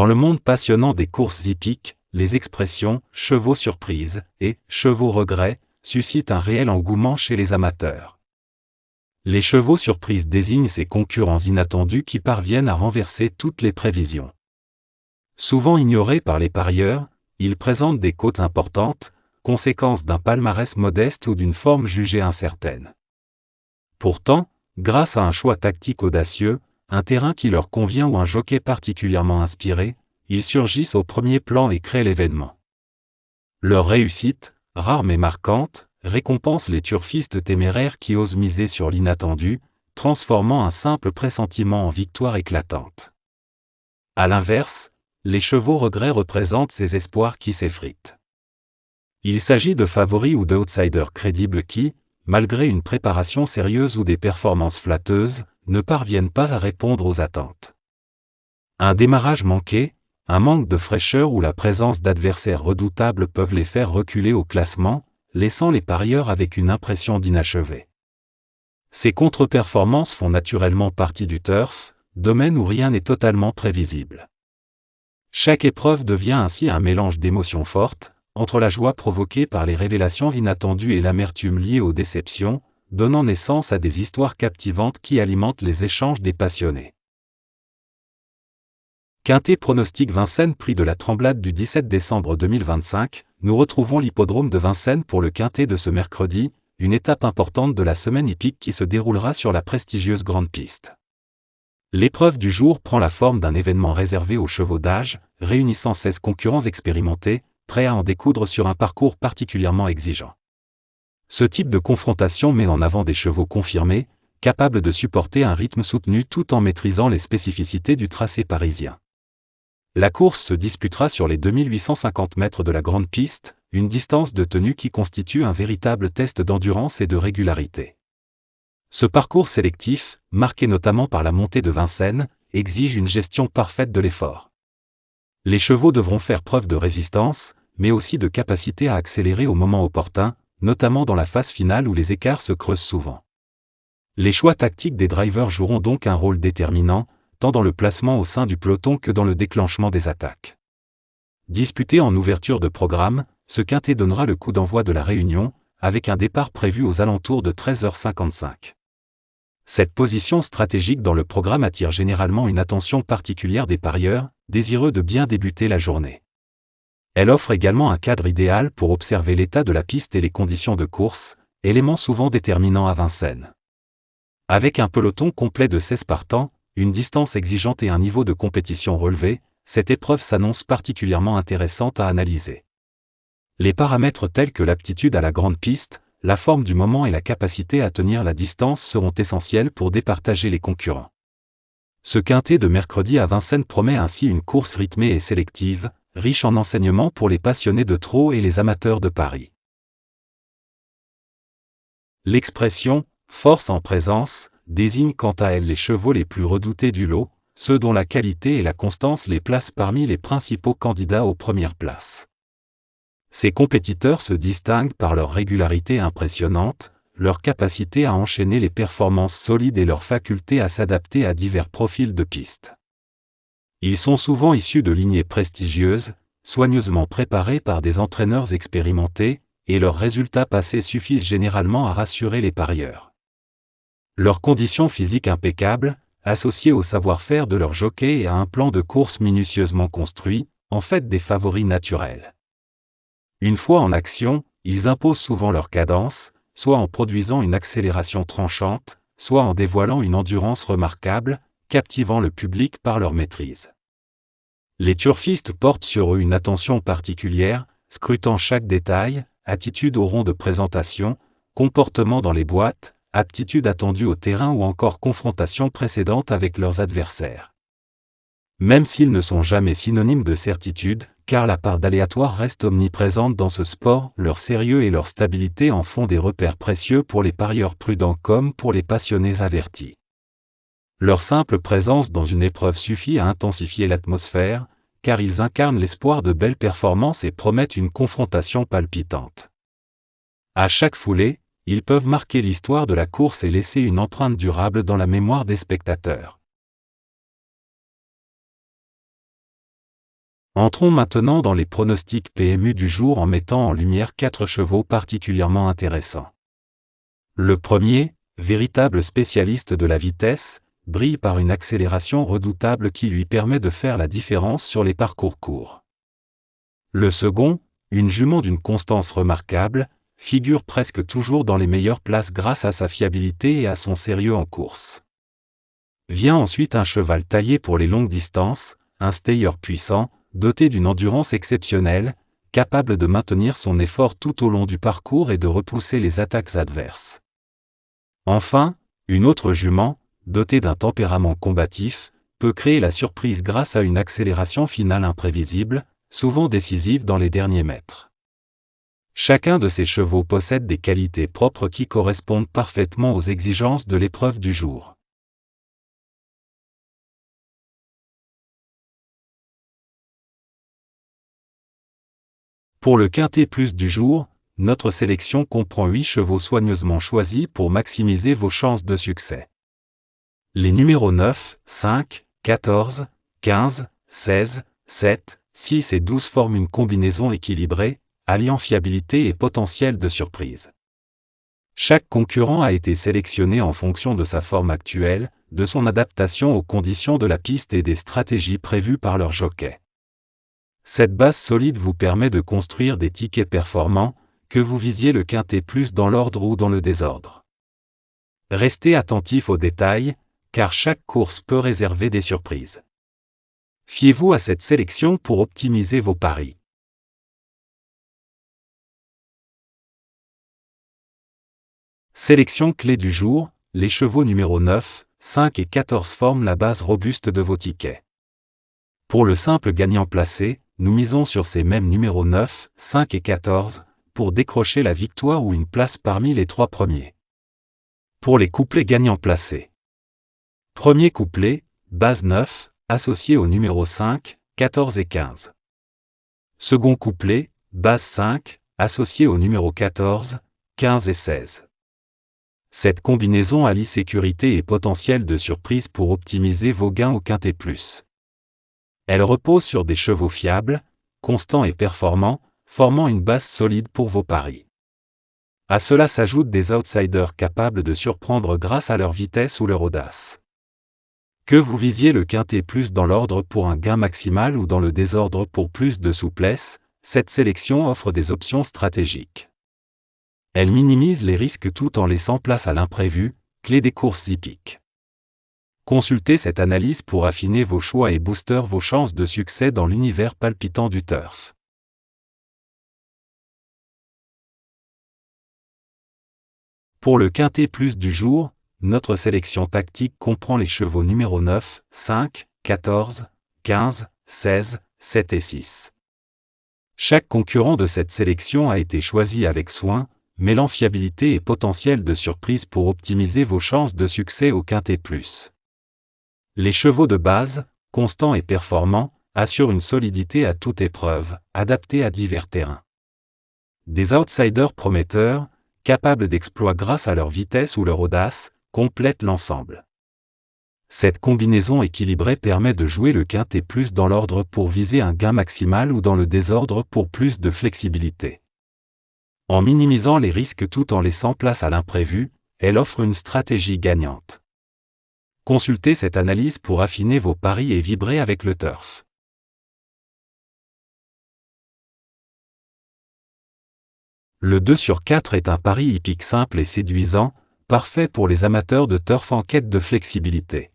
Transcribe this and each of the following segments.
Dans le monde passionnant des courses hippiques, les expressions « chevaux surprise » et « chevaux regret » suscitent un réel engouement chez les amateurs. Les chevaux surprises désignent ces concurrents inattendus qui parviennent à renverser toutes les prévisions. Souvent ignorés par les parieurs, ils présentent des cotes importantes, conséquence d'un palmarès modeste ou d'une forme jugée incertaine. Pourtant, grâce à un choix tactique audacieux, un terrain qui leur convient ou un jockey particulièrement inspiré, ils surgissent au premier plan et créent l'événement. Leur réussite, rare mais marquante, récompense les turfistes téméraires qui osent miser sur l'inattendu, transformant un simple pressentiment en victoire éclatante. À l'inverse, les chevaux regrets représentent ces espoirs qui s'effritent. Il s'agit de favoris ou d'outsiders crédibles qui, malgré une préparation sérieuse ou des performances flatteuses, ne parviennent pas à répondre aux attentes. Un démarrage manqué, un manque de fraîcheur ou la présence d'adversaires redoutables peuvent les faire reculer au classement, laissant les parieurs avec une impression d'inachevé. Ces contre-performances font naturellement partie du turf, domaine où rien n'est totalement prévisible. Chaque épreuve devient ainsi un mélange d'émotions fortes, entre la joie provoquée par les révélations inattendues et l'amertume liée aux déceptions, donnant naissance à des histoires captivantes qui alimentent les échanges des passionnés. Quintet pronostic Vincennes prix de la Tremblade du 17 décembre 2025, nous retrouvons l'hippodrome de Vincennes pour le quintet de ce mercredi, une étape importante de la semaine hippique qui se déroulera sur la prestigieuse grande piste. L'épreuve du jour prend la forme d'un événement réservé aux chevaux d'âge, réunissant 16 concurrents expérimentés, prêts à en découdre sur un parcours particulièrement exigeant. Ce type de confrontation met en avant des chevaux confirmés, capables de supporter un rythme soutenu tout en maîtrisant les spécificités du tracé parisien. La course se disputera sur les 2850 mètres de la grande piste, une distance de tenue qui constitue un véritable test d'endurance et de régularité. Ce parcours sélectif, marqué notamment par la montée de Vincennes, exige une gestion parfaite de l'effort. Les chevaux devront faire preuve de résistance, mais aussi de capacité à accélérer au moment opportun, notamment dans la phase finale où les écarts se creusent souvent. Les choix tactiques des drivers joueront donc un rôle déterminant, tant dans le placement au sein du peloton que dans le déclenchement des attaques. Disputé en ouverture de programme, ce quintet donnera le coup d'envoi de la réunion, avec un départ prévu aux alentours de 13h55. Cette position stratégique dans le programme attire généralement une attention particulière des parieurs, désireux de bien débuter la journée. Elle offre également un cadre idéal pour observer l'état de la piste et les conditions de course, élément souvent déterminant à Vincennes. Avec un peloton complet de 16 partants, une distance exigeante et un niveau de compétition relevé, cette épreuve s'annonce particulièrement intéressante à analyser. Les paramètres tels que l'aptitude à la grande piste, la forme du moment et la capacité à tenir la distance seront essentiels pour départager les concurrents. Ce quintet de mercredi à Vincennes promet ainsi une course rythmée et sélective, riche en enseignements pour les passionnés de trot et les amateurs de paris. L'expression « force en présence » désigne quant à elle les chevaux les plus redoutés du lot, ceux dont la qualité et la constance les placent parmi les principaux candidats aux premières places. Ces compétiteurs se distinguent par leur régularité impressionnante, leur capacité à enchaîner les performances solides et leur faculté à s'adapter à divers profils de piste. Ils sont souvent issus de lignées prestigieuses, soigneusement préparées par des entraîneurs expérimentés, et leurs résultats passés suffisent généralement à rassurer les parieurs. Leurs conditions physiques impeccables, associées au savoir-faire de leurs jockeys et à un plan de course minutieusement construit, en fait des favoris naturels. Une fois en action, ils imposent souvent leur cadence, soit en produisant une accélération tranchante, soit en dévoilant une endurance remarquable, captivant le public par leur maîtrise. Les turfistes portent sur eux une attention particulière, scrutant chaque détail, attitude au rond de présentation, comportement dans les boîtes, aptitude attendue au terrain ou encore confrontation précédente avec leurs adversaires. Même s'ils ne sont jamais synonymes de certitude, car la part d'aléatoire reste omniprésente dans ce sport, leur sérieux et leur stabilité en font des repères précieux pour les parieurs prudents comme pour les passionnés avertis. Leur simple présence dans une épreuve suffit à intensifier l'atmosphère, car ils incarnent l'espoir de belles performances et promettent une confrontation palpitante. À chaque foulée, ils peuvent marquer l'histoire de la course et laisser une empreinte durable dans la mémoire des spectateurs. Entrons maintenant dans les pronostics PMU du jour en mettant en lumière 4 chevaux particulièrement intéressants. Le premier, véritable spécialiste de la vitesse, brille par une accélération redoutable qui lui permet de faire la différence sur les parcours courts. Le second, une jument d'une constance remarquable, figure presque toujours dans les meilleures places grâce à sa fiabilité et à son sérieux en course. Vient ensuite un cheval taillé pour les longues distances, un stayer puissant, doté d'une endurance exceptionnelle, capable de maintenir son effort tout au long du parcours et de repousser les attaques adverses. Enfin, une autre jument, dotée d'un tempérament combatif, peut créer la surprise grâce à une accélération finale imprévisible, souvent décisive dans les derniers mètres. Chacun de ces chevaux possède des qualités propres qui correspondent parfaitement aux exigences de l'épreuve du jour. Pour le quintet plus du jour, notre sélection comprend 8 chevaux soigneusement choisis pour maximiser vos chances de succès. Les numéros 9, 5, 14, 15, 16, 7, 6 et 12 forment une combinaison équilibrée, alliant fiabilité et potentiel de surprise. Chaque concurrent a été sélectionné en fonction de sa forme actuelle, de son adaptation aux conditions de la piste et des stratégies prévues par leur jockey. Cette base solide vous permet de construire des tickets performants, que vous visiez le quintet plus dans l'ordre ou dans le désordre. Restez attentif aux détails, car chaque course peut réserver des surprises. Fiez-vous à cette sélection pour optimiser vos paris. Sélection clé du jour, les chevaux numéro 9, 5 et 14 forment la base robuste de vos tickets. Pour le simple gagnant placé, nous misons sur ces mêmes numéros 9, 5 et 14, pour décrocher la victoire ou une place parmi les 3 premiers. Pour les couplets gagnants placés. Premier couplet, base 9, associé aux numéros 5, 14 et 15. Second couplet, base 5, associé aux numéros 14, 15 et 16. Cette combinaison allie sécurité et potentiel de surprise pour optimiser vos gains au quintet plus. Elle repose sur des chevaux fiables, constants et performants, formant une base solide pour vos paris. À cela s'ajoutent des outsiders capables de surprendre grâce à leur vitesse ou leur audace. Que vous visiez le quintet plus dans l'ordre pour un gain maximal ou dans le désordre pour plus de souplesse, cette sélection offre des options stratégiques. Elle minimise les risques tout en laissant place à l'imprévu, clé des courses hippiques. Consultez cette analyse pour affiner vos choix et booster vos chances de succès dans l'univers palpitant du turf. Pour le quintet plus du jour, notre sélection tactique comprend les chevaux numéro 9, 5, 14, 15, 16, 7 et 6. Chaque concurrent de cette sélection a été choisi avec soin, mêlant fiabilité et potentiel de surprise pour optimiser vos chances de succès au quintet plus. Les chevaux de base, constants et performants, assurent une solidité à toute épreuve, adaptée à divers terrains. Des outsiders prometteurs, capables d'exploits grâce à leur vitesse ou leur audace, complètent l'ensemble. Cette combinaison équilibrée permet de jouer le quintet plus dans l'ordre pour viser un gain maximal ou dans le désordre pour plus de flexibilité. En minimisant les risques tout en laissant place à l'imprévu, elle offre une stratégie gagnante. Consultez cette analyse pour affiner vos paris et vibrer avec le turf. Le 2 sur 4 est un pari hippique simple et séduisant, parfait pour les amateurs de turf en quête de flexibilité.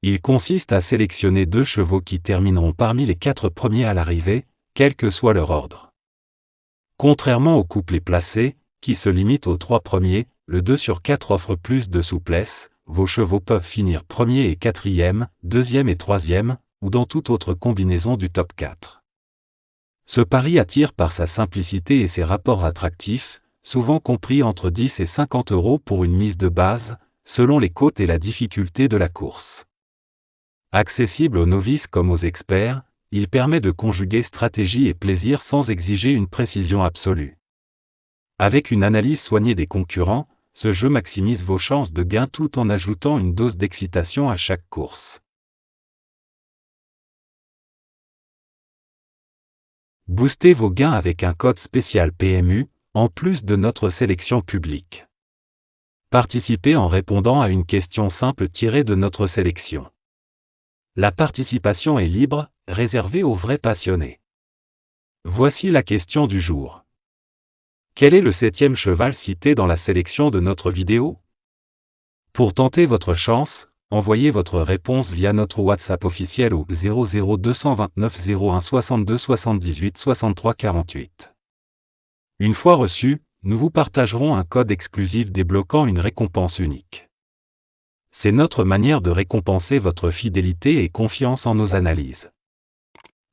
Il consiste à sélectionner 2 chevaux qui termineront parmi les 4 premiers à l'arrivée, quel que soit leur ordre. Contrairement au couplet placé, qui se limite aux 3 premiers, le 2 sur 4 offre plus de souplesse, vos chevaux peuvent finir premier et quatrième, deuxième et troisième, ou dans toute autre combinaison du top 4. Ce pari attire par sa simplicité et ses rapports attractifs, souvent compris entre 10 et 50 € pour une mise de base, selon les côtes et la difficulté de la course. Accessible aux novices comme aux experts, il permet de conjuguer stratégie et plaisir sans exiger une précision absolue. Avec une analyse soignée des concurrents, ce jeu maximise vos chances de gain tout en ajoutant une dose d'excitation à chaque course. Boostez vos gains avec un code spécial PMU, en plus de notre sélection publique. Participez en répondant à une question simple tirée de notre sélection. La participation est libre, réservée aux vrais passionnés. Voici la question du jour. Quel est le 7e cheval cité dans la sélection de notre vidéo? Pour tenter votre chance, envoyez votre réponse via notre WhatsApp officiel au 00229 01 62 78 63 48. Une fois reçu, nous vous partagerons un code exclusif débloquant une récompense unique. C'est notre manière de récompenser votre fidélité et confiance en nos analyses.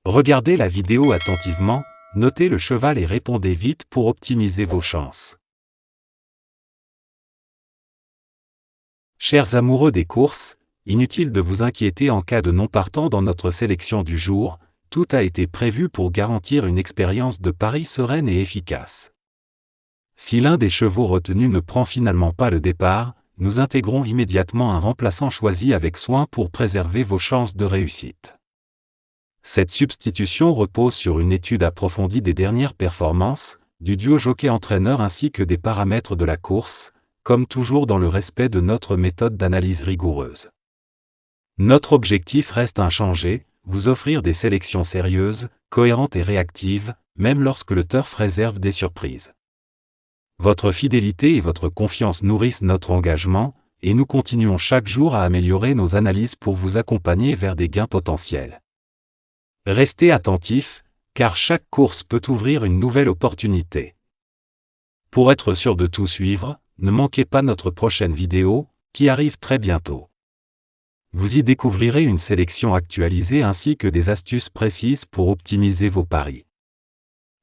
Regardez la vidéo attentivement, notez le cheval et répondez vite pour optimiser vos chances. Chers amoureux des courses, inutile de vous inquiéter en cas de non partant dans notre sélection du jour, tout a été prévu pour garantir une expérience de pari sereine et efficace. Si l'un des chevaux retenus ne prend finalement pas le départ, nous intégrons immédiatement un remplaçant choisi avec soin pour préserver vos chances de réussite. Cette substitution repose sur une étude approfondie des dernières performances, du duo jockey-entraîneur ainsi que des paramètres de la course, comme toujours dans le respect de notre méthode d'analyse rigoureuse. Notre objectif reste inchangé, vous offrir des sélections sérieuses, cohérentes et réactives, même lorsque le turf réserve des surprises. Votre fidélité et votre confiance nourrissent notre engagement, et nous continuons chaque jour à améliorer nos analyses pour vous accompagner vers des gains potentiels. Restez attentifs, car chaque course peut ouvrir une nouvelle opportunité. Pour être sûr de tout suivre, ne manquez pas notre prochaine vidéo, qui arrive très bientôt. Vous y découvrirez une sélection actualisée ainsi que des astuces précises pour optimiser vos paris.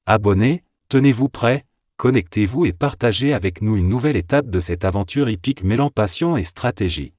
Abonnez, tenez-vous prêts, connectez-vous et partagez avec nous une nouvelle étape de cette aventure hippique mêlant passion et stratégie.